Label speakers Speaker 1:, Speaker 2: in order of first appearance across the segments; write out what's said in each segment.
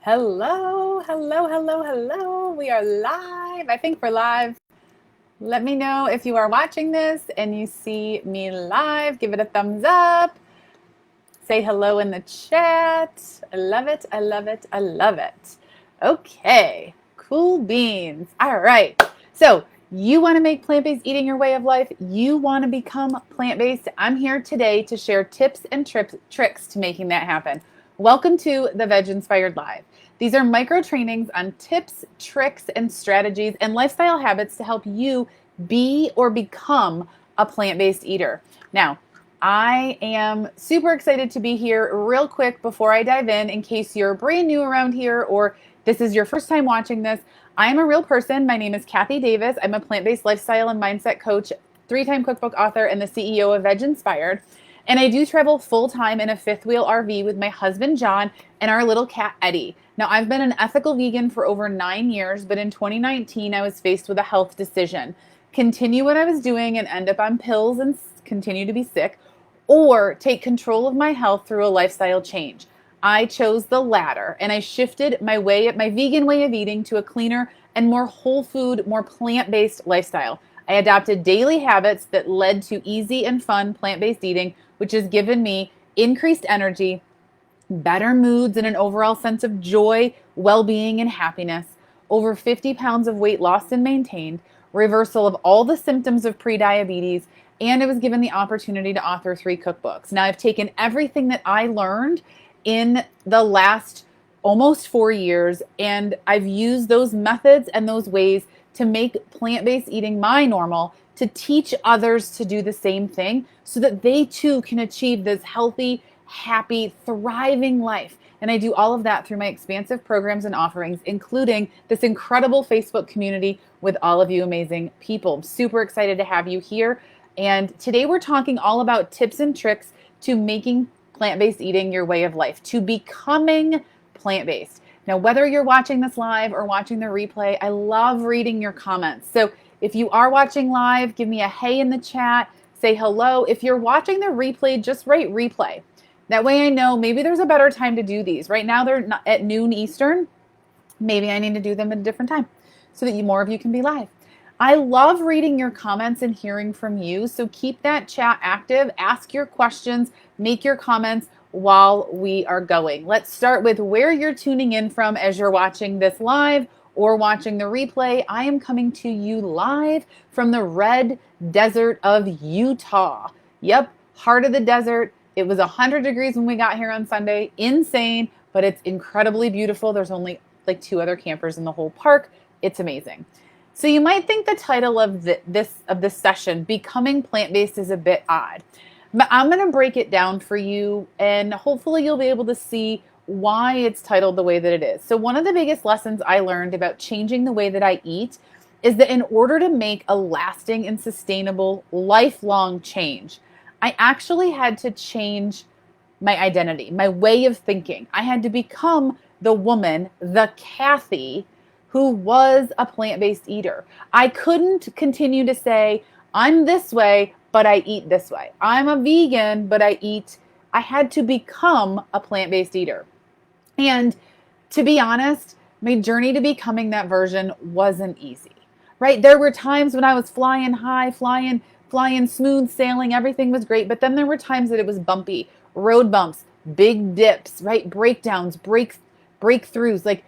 Speaker 1: Hello, hello, hello, hello. We are live. I think we're live. Let me know if you are watching this and you see me live. Give it a thumbs up. Say hello in the chat. I love it. I love it. I love it. Okay, cool beans. All right. So, you want to make plant-based eating your way of life? You want to become plant-based? I'm here today to share tips and tricks to making that happen. Welcome to the VegInspired Live. These are micro trainings on tips, tricks, and strategies and lifestyle habits to help you be or become a plant-based eater. Now, I am super excited to be here. Real quick before I dive in case you're brand new around here or this is your first time watching this, I am a real person. My name is Kathy Davis. I'm a plant-based lifestyle and mindset coach, 3-time cookbook author, and the CEO of VegInspired. And I do travel full-time in a fifth wheel RV with my husband, John, and our little cat, Eddie. Now, I've been an ethical vegan for over 9 years, but in 2019, I was faced with a health decision. Continue what I was doing and end up on pills and continue to be sick, or take control of my health through a lifestyle change. I chose the latter, and I shifted my vegan way of eating to a cleaner and more whole food, more plant-based lifestyle. I adopted daily habits that led to easy and fun plant-based eating, which has given me increased energy, better moods, and an overall sense of joy, well-being, and happiness, over 50 pounds of weight lost and maintained, reversal of all the symptoms of prediabetes, and I was given the opportunity to author 3 cookbooks. Now, I've taken everything that I learned in the last almost 4 years, and I've used those methods and those ways to make plant-based eating my normal, to teach others to do the same thing so that they too can achieve this healthy, happy, thriving life. And I do all of that through my expansive programs and offerings, including this incredible Facebook community with all of you amazing people. I'm super excited to have you here. And today we're talking all about tips and tricks to making plant-based eating your way of life, to becoming plant-based. Now, whether you're watching this live or watching the replay, I love reading your comments. So if you are watching live, give me a hey in the chat, say hello. If you're watching the replay, just write replay. That way I know maybe there's a better time to do these. Right now they're not at noon Eastern. Maybe I need to do them at a different time so that more of you can be live. I love reading your comments and hearing from you, so keep that chat active. Ask your questions, make your comments while we are going. Let's start with where you're tuning in from as you're watching this live or watching the replay. I am coming to you live from the red desert of Utah. Yep, heart of the desert. It was 100 degrees when we got here on Sunday. Insane, but it's incredibly beautiful. There's only like 2 other campers in the whole park. It's amazing. So you might think the title of this session, Becoming Plant-Based, is a bit odd. But I'm going to break it down for you, and hopefully you'll be able to see why it's titled the way that it is. So one of the biggest lessons I learned about changing the way that I eat is that in order to make a lasting and sustainable, lifelong change, I actually had to change my identity, my way of thinking. I had to become the woman, the Kathy, who was a plant-based eater. I couldn't continue to say, I'm this way, but I eat this way. I'm a vegan, but I had to become a plant-based eater. And to be honest, my journey to becoming that version wasn't easy, right? There were times when I was flying high, flying smooth sailing, everything was great. But then there were times that it was bumpy, road bumps, big dips, right? Breakdowns, breakthroughs, like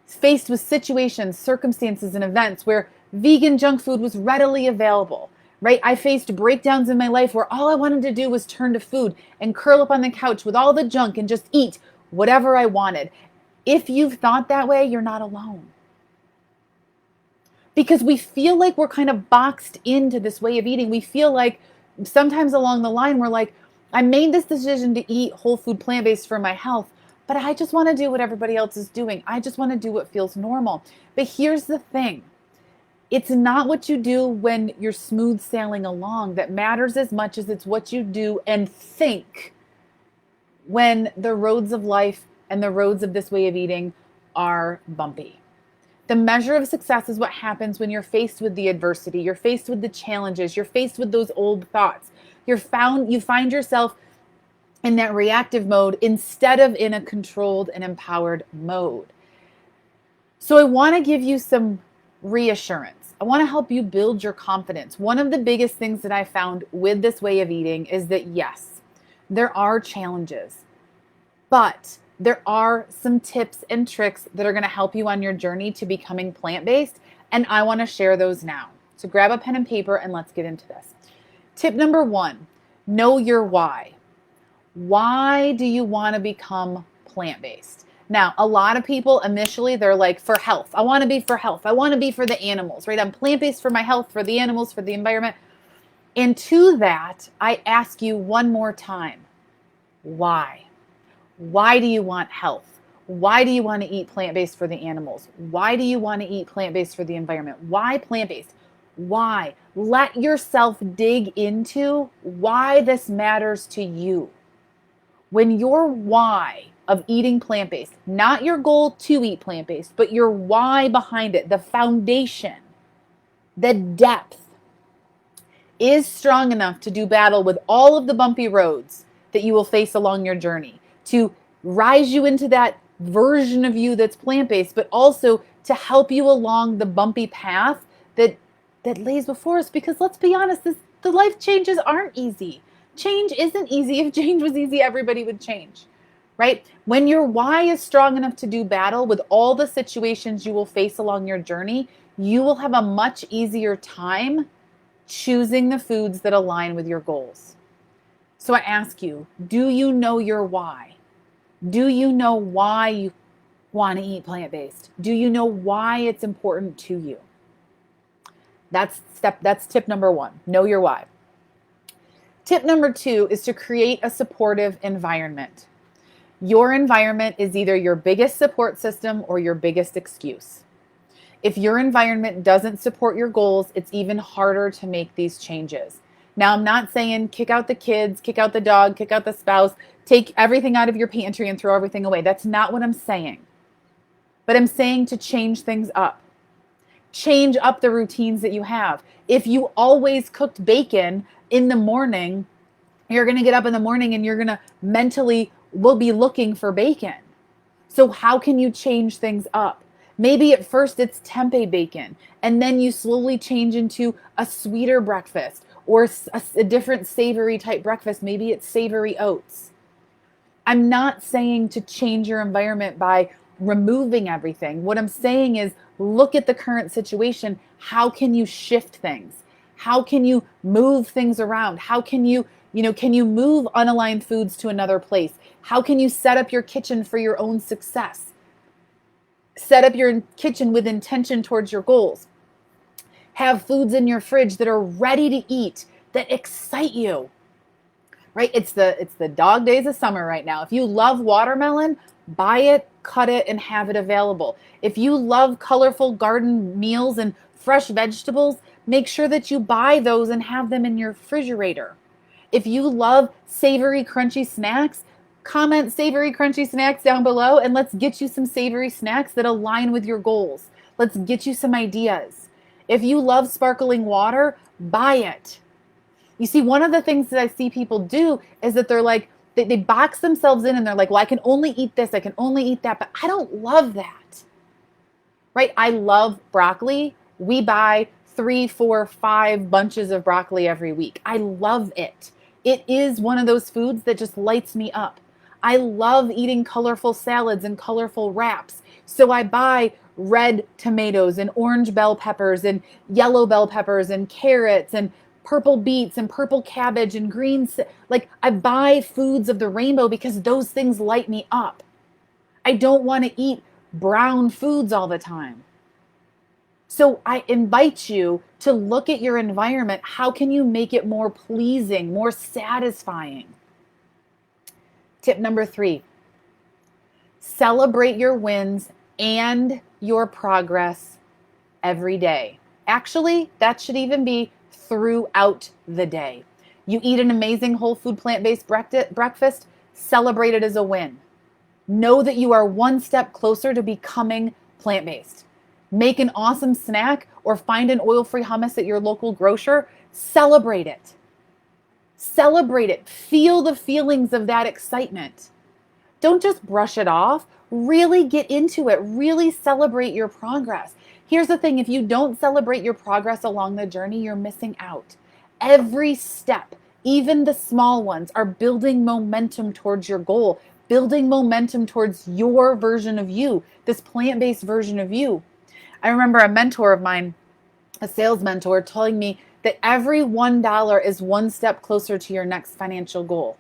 Speaker 1: faced with situations, circumstances, and events where vegan junk food was readily available, right? I faced breakdowns in my life where all I wanted to do was turn to food and curl up on the couch with all the junk and just eat whatever I wanted. If you've thought that way, you're not alone. Because we feel like we're kind of boxed into this way of eating. We feel like sometimes along the line, we're like, I made this decision to eat whole food plant-based for my health, but I just want to do what everybody else is doing. I just want to do what feels normal. But here's the thing. It's not what you do when you're smooth sailing along that matters as much as it's what you do and think when the roads of life and the roads of this way of eating are bumpy. The measure of success is what happens when you're faced with the adversity, you're faced with the challenges, you're faced with those old thoughts. You find yourself in that reactive mode instead of in a controlled and empowered mode. So I want to give you some reassurance. I want to help you build your confidence. One of the biggest things that I found with this way of eating is that yes, there are challenges, but there are some tips and tricks that are going to help you on your journey to becoming plant-based, and I want to share those now. So grab a pen and paper and let's get into this. Tip number 1, know your why. Why do you want to become plant-based? Now, a lot of people initially, they're like, for health. I want to be for health. I want to be for the animals, right? I'm plant-based for my health, for the animals, for the environment. And to that, I ask you one more time, why? Why do you want health? Why do you want to eat plant-based for the animals? Why do you want to eat plant-based for the environment? Why plant-based? Why? Let yourself dig into why this matters to you. When your why of eating plant-based, not your goal to eat plant-based, but your why behind it, the foundation, the depth, is strong enough to do battle with all of the bumpy roads that you will face along your journey, to rise you into that version of you that's plant-based, but also to help you along the bumpy path that lays before us. Because let's be honest, the life changes aren't easy. Change isn't easy. If change was easy, everybody would change, right? When your why is strong enough to do battle with all the situations you will face along your journey, you will have a much easier time choosing the foods that align with your goals. So I ask you, do you know your why? Do you know why you want to eat plant-based? Do you know why it's important to you? That's tip number 1. Know your why. Tip number 2 is to create a supportive environment. Your environment is either your biggest support system or your biggest excuse. If your environment doesn't support your goals, it's even harder to make these changes. Now, I'm not saying kick out the kids, kick out the dog, kick out the spouse, take everything out of your pantry and throw everything away. That's not what I'm saying. But I'm saying to change things up. Change up the routines that you have. If you always cooked bacon in the morning, you're going to get up in the morning and you're going to mentally will be looking for bacon. So how can you change things up? Maybe at first it's tempeh bacon, and then you slowly change into a sweeter breakfast or a different savory type breakfast. Maybe it's savory oats. I'm not saying to change your environment by removing everything. What I'm saying is look at the current situation. How can you shift things? How can you move things around? How can you move unaligned foods to another place? How can you set up your kitchen for your own success? Set up your kitchen with intention towards your goals. Have foods in your fridge that are ready to eat, that excite you. Right? It's the dog days of summer right now. If you love watermelon, buy it, cut it, and have it available. If you love colorful garden meals and fresh vegetables, make sure that you buy those and have them in your refrigerator. If you love savory, crunchy snacks, comment savory, crunchy snacks down below, and let's get you some savory snacks that align with your goals. Let's get you some ideas. If you love sparkling water, buy it. You see, one of the things that I see people do is that they're like, they box themselves in and they're like, well, I can only eat this, I can only eat that, but I don't love that. Right? I love broccoli. We buy 3, 4, 5 bunches of broccoli every week. I love it. It is one of those foods that just lights me up. I love eating colorful salads and colorful wraps. So I buy red tomatoes and orange bell peppers and yellow bell peppers and carrots and purple beets and purple cabbage and greens. Like I buy foods of the rainbow because those things light me up. I don't want to eat brown foods all the time. So I invite you to look at your environment. How can you make it more pleasing, more satisfying? Tip number 3, celebrate your wins and your progress every day. Actually, that should even be throughout the day. You eat an amazing whole food plant-based breakfast, celebrate it as a win. Know that you are one step closer to becoming plant-based. Make an awesome snack or find an oil-free hummus at your local grocer. Celebrate it. Celebrate it. Feel the feelings of that excitement. Don't just brush it off. Really get into it. Really celebrate your progress. Here's the thing, if you don't celebrate your progress along the journey, you're missing out. Every step, even the small ones, are building momentum towards your goal, building momentum towards your version of you, this plant-based version of you. I remember a mentor of mine, a sales mentor, telling me that every $1 is one step closer to your next financial goal.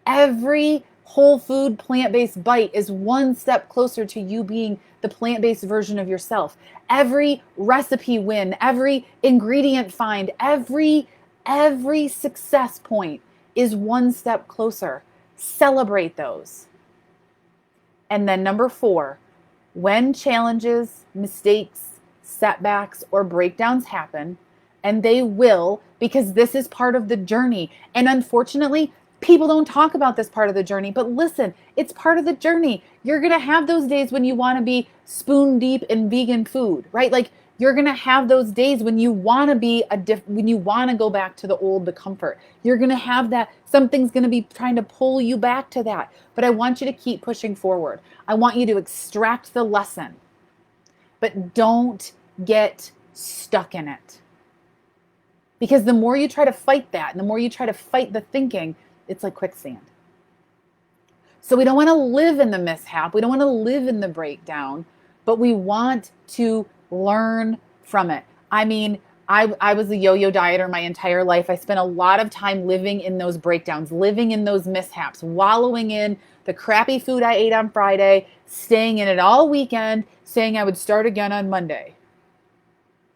Speaker 1: Every whole food plant-based bite is one step closer to you being the plant-based version of yourself. Every recipe win, every ingredient find, every success point is one step closer. Celebrate those. And then number 4, when challenges, mistakes, setbacks, or breakdowns happen, and they will, because this is part of the journey. And unfortunately, people don't talk about this part of the journey, but listen, it's part of the journey. You're going to have those days when you want to be spoon deep in vegan food, right? Like you're going to have those days when you want to be when you want to go back to the comfort. You're going to have that. Something's going to be trying to pull you back to that. But I want you to keep pushing forward. I want you to extract the lesson, but don't get stuck in it. Because the more you try to fight that, and the more you try to fight the thinking, it's like quicksand. So we don't want to live in the mishap. We don't want to live in the breakdown, but we want to learn from it. I mean, I was a yo-yo dieter my entire life. I spent a lot of time living in those breakdowns, living in those mishaps, wallowing in the crappy food I ate on Friday, staying in it all weekend, saying I would start again on Monday.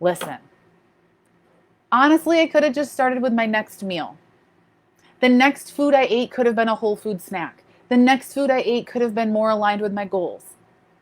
Speaker 1: Listen, honestly, I could have just started with my next meal. The next food I ate could have been a whole food snack. The next food I ate could have been more aligned with my goals.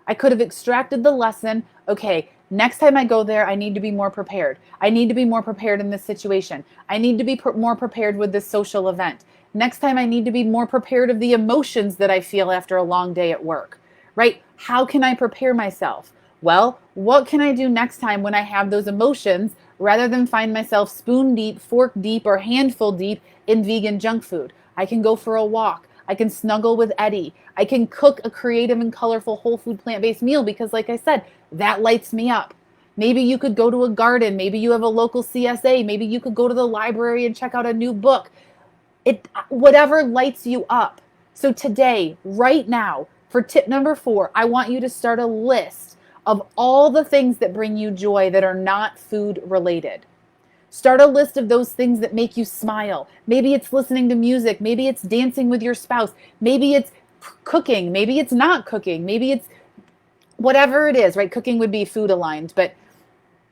Speaker 1: I could have extracted the lesson. Okay, next time I go there, I need to be more prepared. I need to be more prepared in this situation. I need to be more prepared with this social event. Next time, I need to be more prepared of the emotions that I feel after a long day at work, right? How can I prepare myself? Well, what can I do next time when I have those emotions rather than find myself spoon deep, fork deep, or handful deep in vegan junk food? I can go for a walk. I can snuggle with Eddie. I can cook a creative and colorful whole food plant-based meal because, like I said, that lights me up. Maybe you could go to a garden. Maybe you have a local CSA. Maybe you could go to the library and check out a new book. Whatever lights you up. So today, right now, for tip number 4, I want you to start a list of all the things that bring you joy that are not food related. Start a list of those things that make you smile. Maybe it's listening to music. Maybe it's dancing with your spouse. Maybe it's cooking. Maybe it's not cooking. Maybe it's whatever it is, right? Cooking would be food aligned, but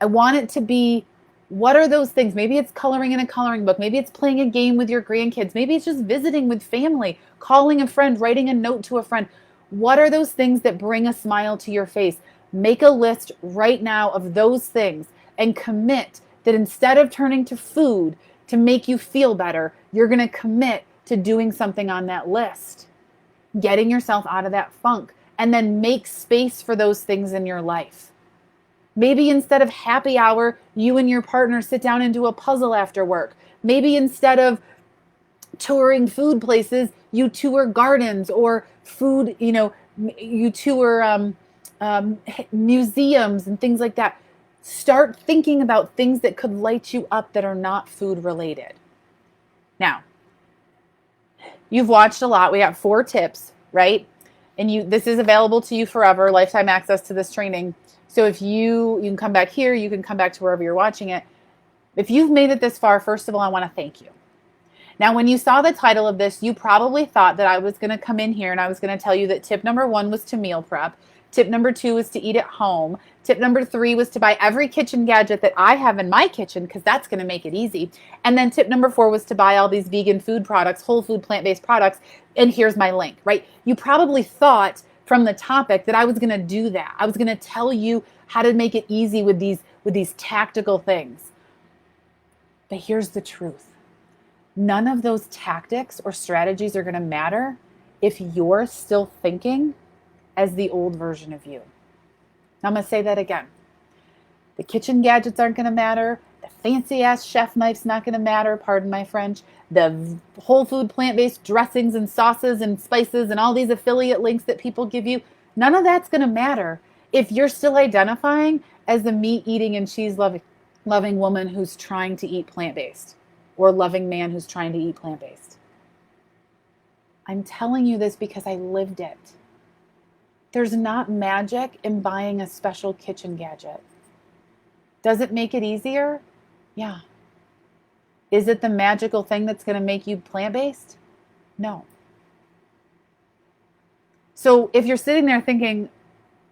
Speaker 1: I want it to be, what are those things? Maybe it's coloring in a coloring book. Maybe it's playing a game with your grandkids. Maybe it's just visiting with family, calling a friend, writing a note to a friend. What are those things that bring a smile to your face? Make a list right now of those things and commit that instead of turning to food to make you feel better, you're going to commit to doing something on that list, getting yourself out of that funk, and then make space for those things in your life. Maybe instead of happy hour, you and your partner sit down and do a puzzle after work. Maybe instead of touring food places, you tour gardens or food, you tour museums and things like that. Start thinking about things that could light you up that are not food related. Now, you've watched a lot. We got 4 tips, right? And this is available to you forever, lifetime access to this training. So if you can come back here, you can come back to wherever you're watching it. If you've made it this far, first of all, I want to thank you. Now, when you saw the title of this, you probably thought that I was going to come in here and I was going to tell you that tip number 1 was to meal prep. Tip number 2 was to eat at home. Tip number 3 was to buy every kitchen gadget that I have in my kitchen because that's going to make it easy. And then tip number 4 was to buy all these vegan food products, whole food plant-based products, and here's my link, right? You probably thought from the topic that I was going to do that. I was going to tell you how to make it easy with these tactical things. But here's the truth. None of those tactics or strategies are going to matter if you're still thinking as the old version of you. Now I'm going to say that again. The kitchen gadgets aren't going to matter. The fancy ass chef knife's not going to matter, pardon my French. The whole food plant-based dressings and sauces and spices and all these affiliate links that people give you, None of that's going to matter if you're still identifying as the meat eating and cheese loving woman who's trying to eat plant-based, or loving man who's trying to eat plant-based. I'm telling you this because I lived it. There's not magic in buying a special kitchen gadget. Does it make it easier? Yeah. Is it the magical thing that's going to make you plant-based? No. So if you're sitting there thinking,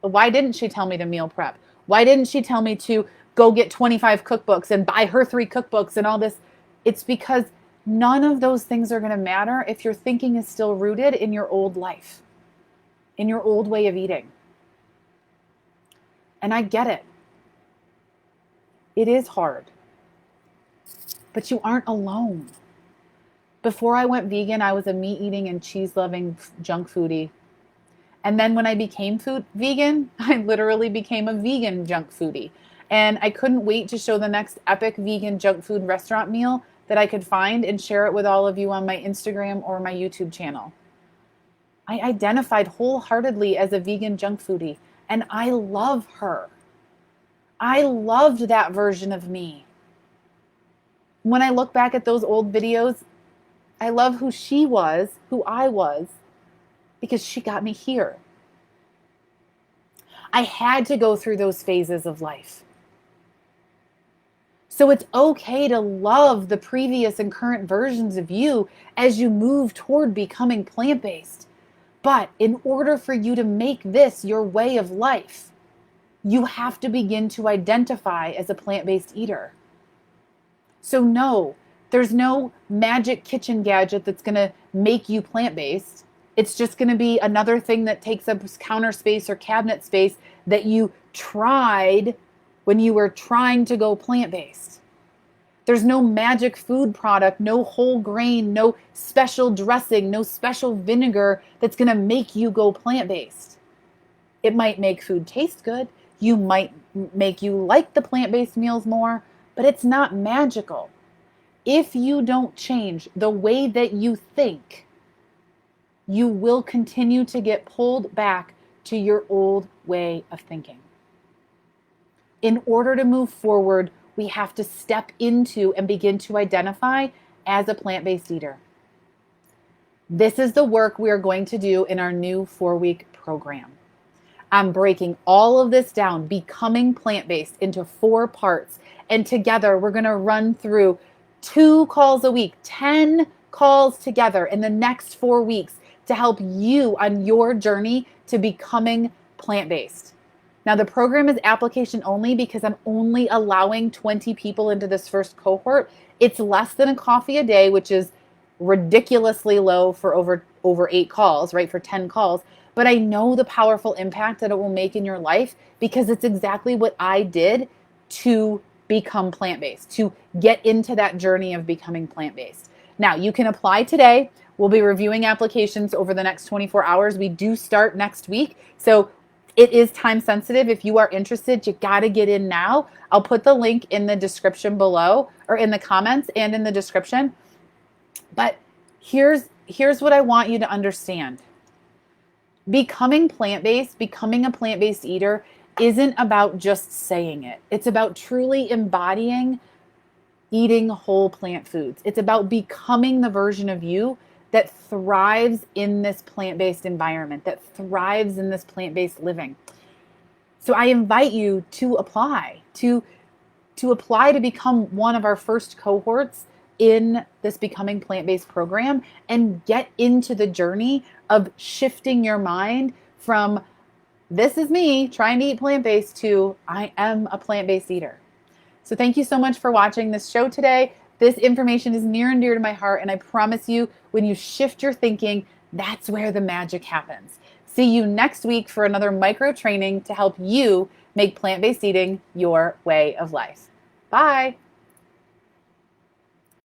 Speaker 1: why didn't she tell me to meal prep? Why didn't she tell me to go get 25 cookbooks and buy her 3 cookbooks and all this? It's because none of those things are going to matter if your thinking is still rooted in your old life, in your old way of eating. And I get it. It is hard. But you aren't alone. Before I went vegan, I was a meat eating and cheese loving junk foodie. And then when I became vegan, I literally became a vegan junk foodie. And I couldn't wait to show the next epic vegan junk food restaurant meal that I could find and share it with all of you on my Instagram or my YouTube channel. I identified wholeheartedly as a vegan junk foodie, and I love her. I loved that version of me. When I look back at those old videos, I love who she was, who I was, because she got me here. I had to go through those phases of life. So it's okay to love the previous and current versions of you as you move toward becoming plant-based. But in order for you to make this your way of life, you have to begin to identify as a plant-based eater. So no, there's no magic kitchen gadget that's going to make you plant-based. It's just going to be another thing that takes up counter space or cabinet space that you tried when you were trying to go plant-based. There's no magic food product, no whole grain, no special dressing, no special vinegar that's going to make you go plant-based. It might make food taste good. You might make you like the plant-based meals more, but it's not magical. If you don't change the way that you think, you will continue to get pulled back to your old way of thinking. In order to move forward, we have to step into and begin to identify as a plant-based eater. This is the work we are going to do in our new 4-week program. I'm breaking all of this down, becoming plant-based, into 4 parts. And together, we're going to run through 2 calls a week, 10 calls together in the next 4 weeks to help you on your journey to becoming plant-based. Now, the program is application only because I'm only allowing 20 people into this first cohort. It's less than a coffee a day, which is ridiculously low for over 8 calls, right? For 10 calls. But I know the powerful impact that it will make in your life because it's exactly what I did to become plant-based, to get into that journey of becoming plant-based. Now, you can apply today. We'll be reviewing applications over the next 24 hours. We do start next week. So it is time sensitive. If you are interested, you got to get in now. I'll put the link in the description below, or in the comments and in the description. But here's what I want you to understand. Becoming plant-based, becoming a plant-based eater isn't about just saying it. It's about truly embodying eating whole plant foods. It's about becoming the version of you that thrives in this plant-based environment, that thrives in this plant-based living. So I invite you to apply, to apply to become one of our first cohorts in this Becoming Plant-Based program and get into the journey of shifting your mind from this is me trying to eat plant-based to I am a plant-based eater. So thank you so much for watching this show today. This information is near and dear to my heart, and I promise you, when you shift your thinking, that's where the magic happens. See you next week for another micro training to help you make plant-based eating your way of life. Bye.